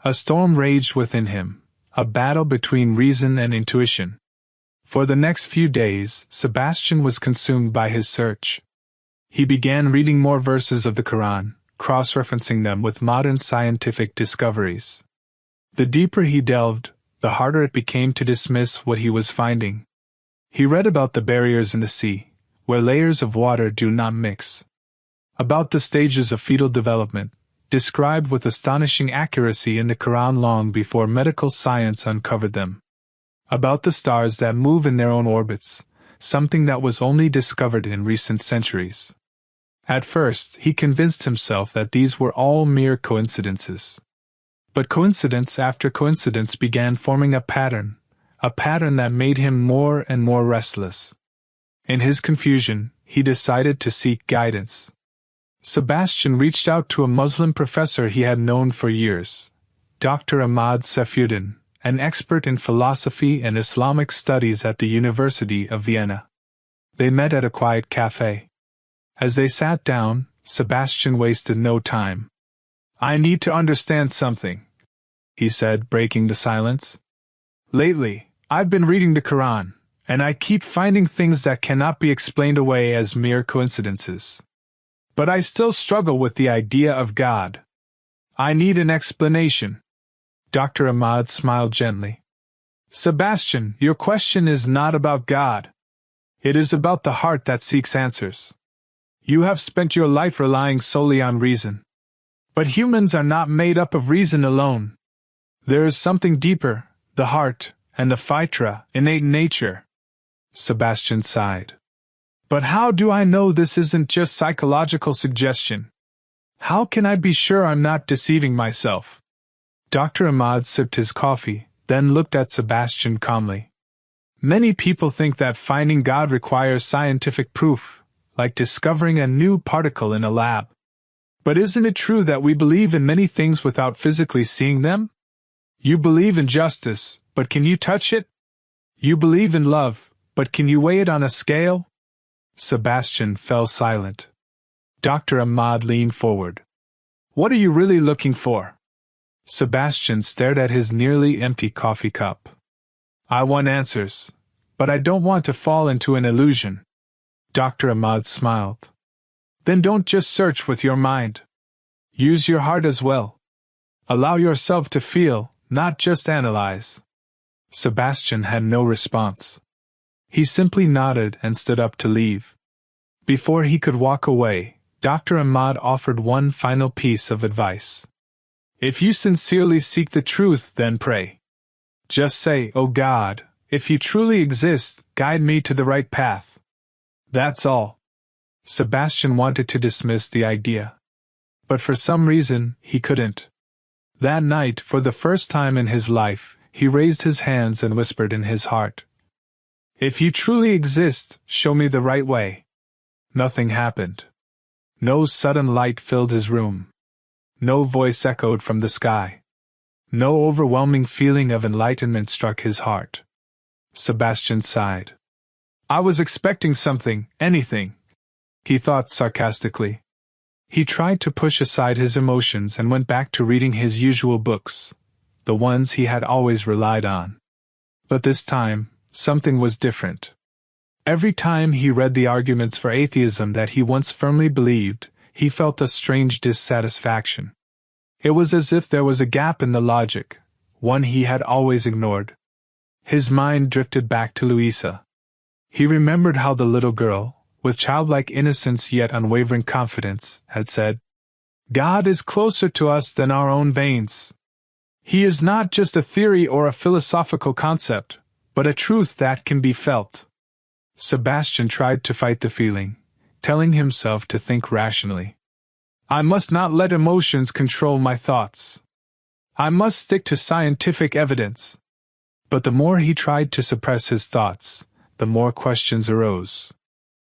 A storm raged within him, a battle between reason and intuition. For the next few days, Sebastian was consumed by his search. He began reading more verses of the Qur'an, cross-referencing them with modern scientific discoveries. The deeper he delved, the harder it became to dismiss what he was finding. He read about the barriers in the sea, where layers of water do not mix. About the stages of fetal development, described with astonishing accuracy in the Qur'an long before medical science uncovered them. About the stars that move in their own orbits, something that was only discovered in recent centuries. At first, he convinced himself that these were all mere coincidences. But coincidence after coincidence began forming a pattern that made him more and more restless. In his confusion, he decided to seek guidance. Sebastian reached out to a Muslim professor he had known for years, Dr. Ahmad Saifuddin, an expert in philosophy and Islamic studies at the University of Vienna. They met at a quiet cafe. As they sat down, Sebastian wasted no time. "I need to understand something," he said, breaking the silence. "Lately, I've been reading the Qur'an, and I keep finding things that cannot be explained away as mere coincidences. But I still struggle with the idea of God. I need an explanation." Dr. Ahmad smiled gently. "Sebastian, your question is not about God. It is about the heart that seeks answers. You have spent your life relying solely on reason. But humans are not made up of reason alone. There is something deeper, the heart, and the fitra, innate nature." Sebastian sighed. "But how do I know this isn't just psychological suggestion? How can I be sure I'm not deceiving myself?" Dr. Ahmad sipped his coffee, then looked at Sebastian calmly. "Many people think that finding God requires scientific proof, like discovering a new particle in a lab. But isn't it true that we believe in many things without physically seeing them? You believe in justice, but can you touch it? You believe in love, but can you weigh it on a scale?" Sebastian fell silent. Dr. Ahmad leaned forward. "What are you really looking for?" Sebastian stared at his nearly empty coffee cup. "I want answers, but I don't want to fall into an illusion." Dr. Ahmad smiled. "Then don't just search with your mind. Use your heart as well. Allow yourself to feel, not just analyze." Sebastian had no response. He simply nodded and stood up to leave. Before he could walk away, Dr. Ahmad offered one final piece of advice. If you sincerely seek the truth, then pray. Just say, "O God, if you truly exist, guide me to the right path." That's all. Sebastian wanted to dismiss the idea. But for some reason, he couldn't. That night, for the first time in his life, he raised his hands and whispered in his heart, "If you truly exist, show me the right way." Nothing happened. No sudden light filled his room. No voice echoed from the sky. No overwhelming feeling of enlightenment struck his heart. Sebastian sighed. "I was expecting something, anything," he thought sarcastically. He tried to push aside his emotions and went back to reading his usual books, the ones he had always relied on. But this time, something was different. Every time he read the arguments for atheism that he once firmly believed, he felt a strange dissatisfaction. It was as if there was a gap in the logic, one he had always ignored. His mind drifted back to Louisa. He remembered how the little girl, with childlike innocence yet unwavering confidence, had said, "God is closer to us than our own veins. He is not just a theory or a philosophical concept, but a truth that can be felt." Sebastian tried to fight the feeling, telling himself to think rationally. "I must not let emotions control my thoughts. I must stick to scientific evidence." But the more he tried to suppress his thoughts, the more questions arose.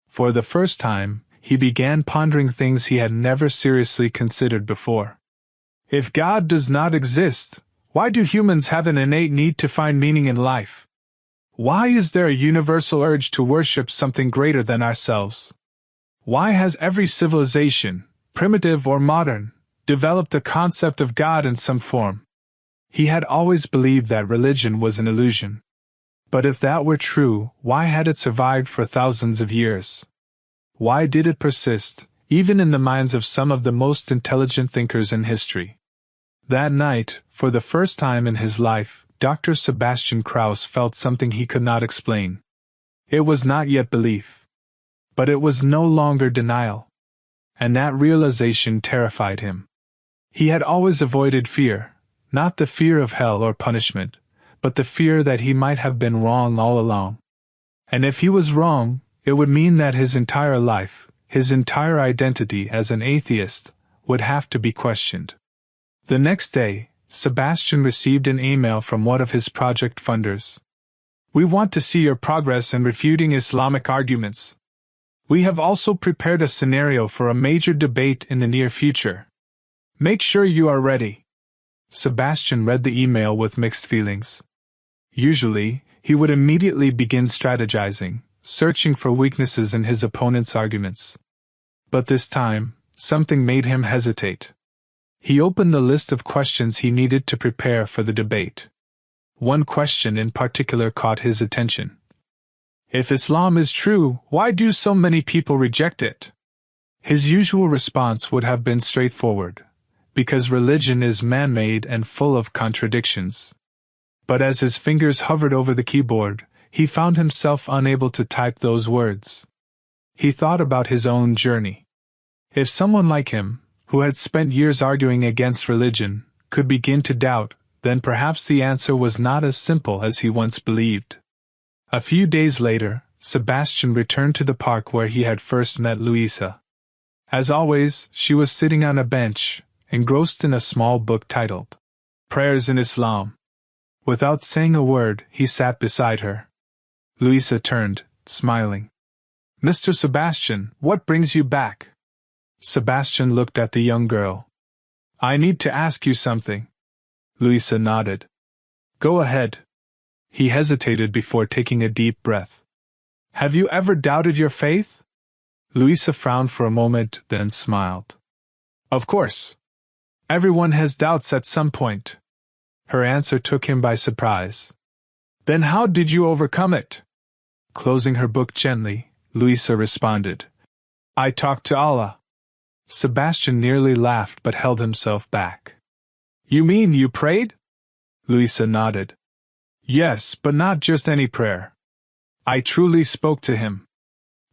For the first time, he began pondering things he had never seriously considered before. If God does not exist, why do humans have an innate need to find meaning in life? Why is there a universal urge to worship something greater than ourselves? Why has every civilization, primitive or modern, developed a concept of God in some form? He had always believed that religion was an illusion. But if that were true, why had it survived for thousands of years? Why did it persist, even in the minds of some of the most intelligent thinkers in history? That night, for the first time in his life, Dr. Sebastian Krauss felt something he could not explain. It was not yet belief. But it was no longer denial. And that realization terrified him. He had always avoided fear, not the fear of hell or punishment, but the fear that he might have been wrong all along. And if he was wrong, it would mean that his entire life, his entire identity as an atheist, would have to be questioned. The next day, Sebastian received an email from one of his project funders. "We want to see your progress in refuting Islamic arguments. We have also prepared a scenario for a major debate in the near future. Make sure you are ready." Sebastian read the email with mixed feelings. Usually, he would immediately begin strategizing, searching for weaknesses in his opponent's arguments. But this time, something made him hesitate. He opened the list of questions he needed to prepare for the debate. One question in particular caught his attention. If Islam is true, why do so many people reject it? His usual response would have been straightforward, because religion is man-made and full of contradictions. But as his fingers hovered over the keyboard, he found himself unable to type those words. He thought about his own journey. If someone like him, who had spent years arguing against religion, could begin to doubt, then perhaps the answer was not as simple as he once believed. A few days later, Sebastian returned to the park where he had first met Louisa. As always, she was sitting on a bench, engrossed in a small book titled Prayers in Islam. Without saying a word, he sat beside her. Louisa turned, smiling. "Mr. Sebastian, what brings you back?" Sebastian looked at the young girl. "I need to ask you something." Louisa nodded. "Go ahead." He hesitated before taking a deep breath. "Have you ever doubted your faith?" Louisa frowned for a moment, then smiled. "Of course. Everyone has doubts at some point." Her answer took him by surprise. "Then how did you overcome it?" Closing her book gently, Louisa responded, "I talked to Allah." Sebastian nearly laughed but held himself back. "You mean you prayed?" Louisa nodded. "Yes, but not just any prayer. I truly spoke to him.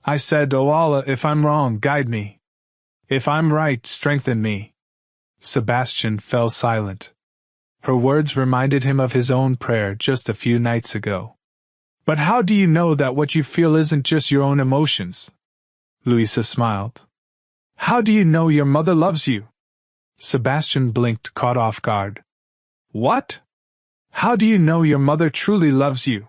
I said, 'O Allah, if I'm wrong, guide me.' If I'm right, strengthen me. Sebastian fell silent. Her words reminded him of his own prayer just a few nights ago. But how do you know that what you feel isn't just your own emotions? Louisa smiled. How do you know your mother loves you? Sebastian blinked, caught off guard. What? How do you know your mother truly loves you?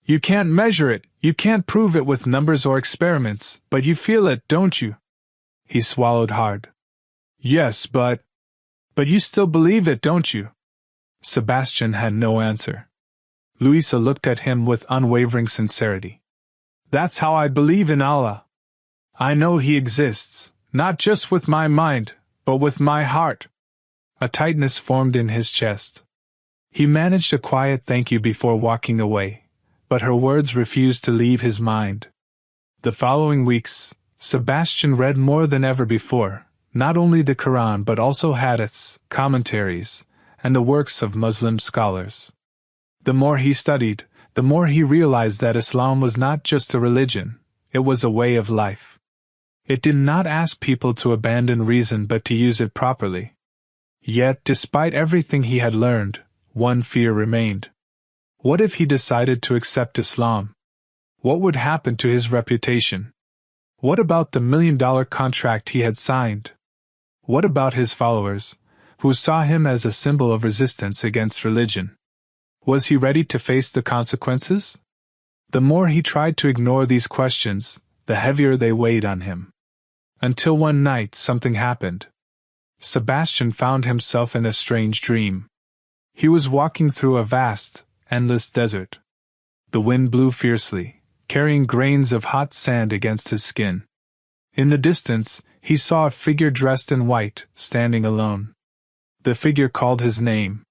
You can't measure it, you can't prove it with numbers or experiments, but you feel it, don't you? He swallowed hard. Yes, but you still believe it, don't you? Sebastian had no answer. Louisa looked at him with unwavering sincerity. That's how I believe in Allah. I know He exists, not just with my mind, but with my heart. A tightness formed in his chest. He managed a quiet thank you before walking away, but her words refused to leave his mind. The following weeks, Sebastian read more than ever before, not only the Qur'an but also hadiths, commentaries, and the works of Muslim scholars. The more he studied, the more he realized that Islam was not just a religion, it was a way of life. It did not ask people to abandon reason but to use it properly. Yet, despite everything he had learned, one fear remained. What if he decided to accept Islam? What would happen to his reputation? What about the $1 million contract he had signed? What about his followers, who saw him as a symbol of resistance against religion? Was he ready to face the consequences? The more he tried to ignore these questions, the heavier they weighed on him. Until one night something happened. Sebastian found himself in a strange dream. He was walking through a vast, endless desert. The wind blew fiercely, carrying grains of hot sand against his skin. In the distance, he saw a figure dressed in white, standing alone. The figure called his name.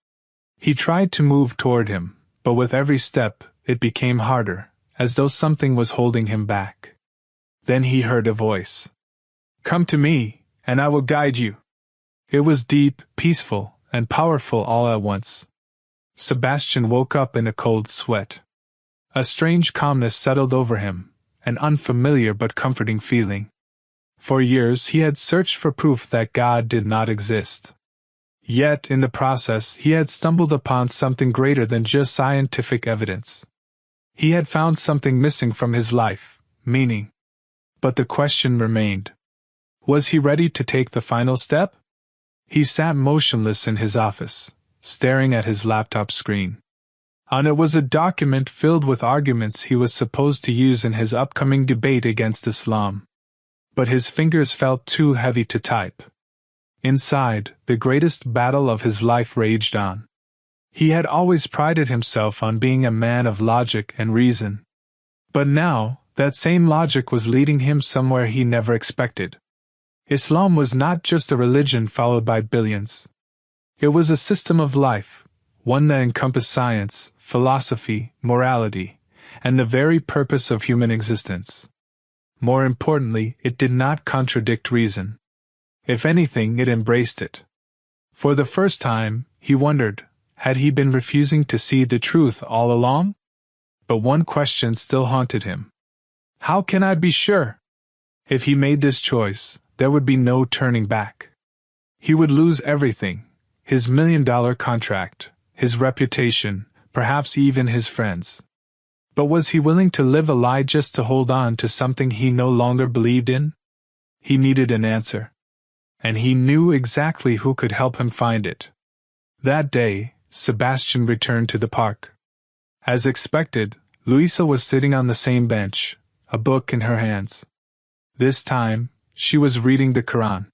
He tried to move toward him, but with every step, it became harder, as though something was holding him back. Then he heard a voice. Come to me, and I will guide you. It was deep, peaceful, and powerful all at once. Sebastian woke up in a cold sweat. A strange calmness settled over him, an unfamiliar but comforting feeling. For years he had searched for proof that God did not exist. Yet, in the process, he had stumbled upon something greater than just scientific evidence. He had found something missing from his life, meaning. But the question remained. Was he ready to take the final step? He sat motionless in his office, staring at his laptop screen. On it was a document filled with arguments he was supposed to use in his upcoming debate against Islam. But his fingers felt too heavy to type. Inside, the greatest battle of his life raged on. He had always prided himself on being a man of logic and reason. But now, that same logic was leading him somewhere he never expected. Islam was not just a religion followed by billions. It was a system of life, one that encompassed science, philosophy, morality, and the very purpose of human existence. More importantly, it did not contradict reason. If anything, it embraced it. For the first time, he wondered, had he been refusing to see the truth all along? But one question still haunted him. How can I be sure? If he made this choice, there would be no turning back. He would lose everything, his $1 million contract, his reputation, perhaps even his friends. But was he willing to live a lie just to hold on to something he no longer believed in? He needed an answer. And he knew exactly who could help him find it. That day, Sebastian returned to the park. As expected, Louisa was sitting on the same bench, a book in her hands. This time, she was reading the Qur'an.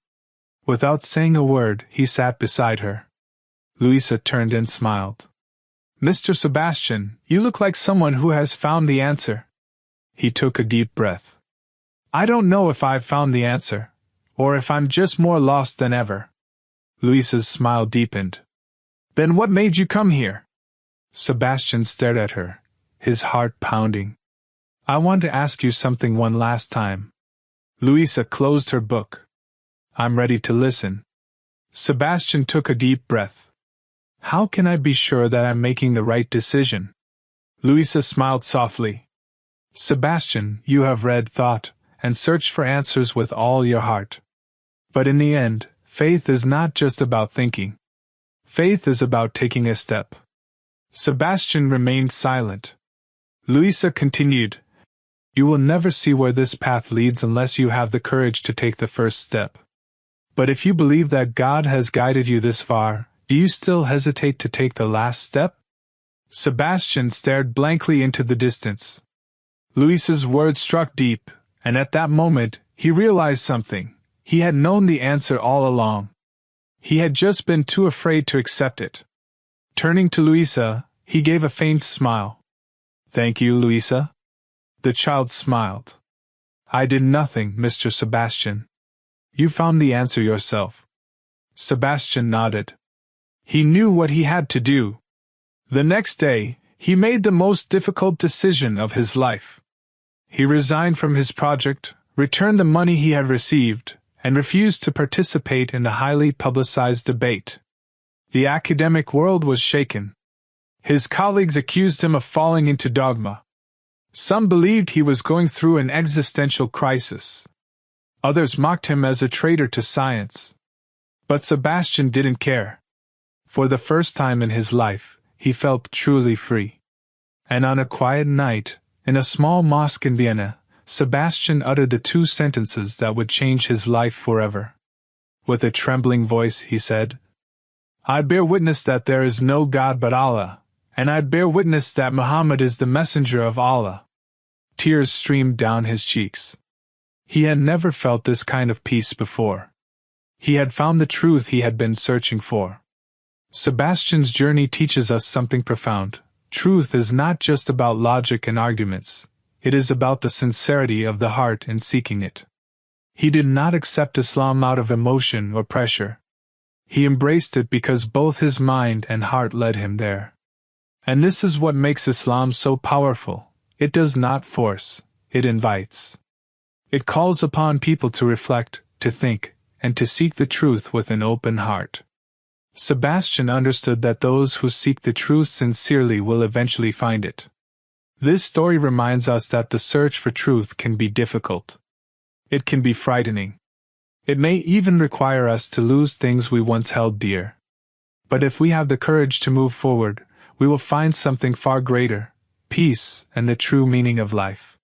Without saying a word, he sat beside her. Louisa turned and smiled. Mr. Sebastian, you look like someone who has found the answer. He took a deep breath. I don't know if I've found the answer, or if I'm just more lost than ever. Louisa's smile deepened. Then what made you come here? Sebastian stared at her, his heart pounding. I want to ask you something one last time. Louisa closed her book. I'm ready to listen. Sebastian took a deep breath. How can I be sure that I'm making the right decision? Louisa smiled softly. Sebastian, you have read, thought, and searched for answers with all your heart. But in the end, faith is not just about thinking. Faith is about taking a step. Sebastian remained silent. Louisa continued, "You will never see where this path leads unless you have the courage to take the first step. But if you believe that God has guided you this far, do you still hesitate to take the last step?" Sebastian stared blankly into the distance. Louisa's words struck deep, and at that moment, he realized something. He had known the answer all along. He had just been too afraid to accept it. Turning to Louisa, he gave a faint smile. "Thank you, Louisa." The child smiled. "I did nothing, Mr. Sebastian. You found the answer yourself." Sebastian nodded. He knew what he had to do. The next day, he made the most difficult decision of his life. He resigned from his project, returned the money he had received, and refused to participate in the highly publicized debate. The academic world was shaken. His colleagues accused him of falling into dogma. Some believed he was going through an existential crisis. Others mocked him as a traitor to science. But Sebastian didn't care. For the first time in his life, he felt truly free. And on a quiet night, in a small mosque in Vienna, Sebastian uttered the two sentences that would change his life forever. With a trembling voice, he said, "I bear witness that there is no God but Allah, and I bear witness that Muhammad is the messenger of Allah." Tears streamed down his cheeks. He had never felt this kind of peace before. He had found the truth he had been searching for. Sebastian's journey teaches us something profound. Truth is not just about logic and arguments. It is about the sincerity of the heart in seeking it. He did not accept Islam out of emotion or pressure. He embraced it because both his mind and heart led him there. And this is what makes Islam so powerful. It does not force, it invites. It calls upon people to reflect, to think, and to seek the truth with an open heart. Sebastian understood that those who seek the truth sincerely will eventually find it. This story reminds us that the search for truth can be difficult. It can be frightening. It may even require us to lose things we once held dear. But if we have the courage to move forward, we will find something far greater, peace and the true meaning of life.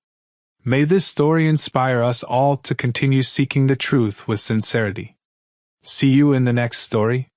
May this story inspire us all to continue seeking the truth with sincerity. See you in the next story.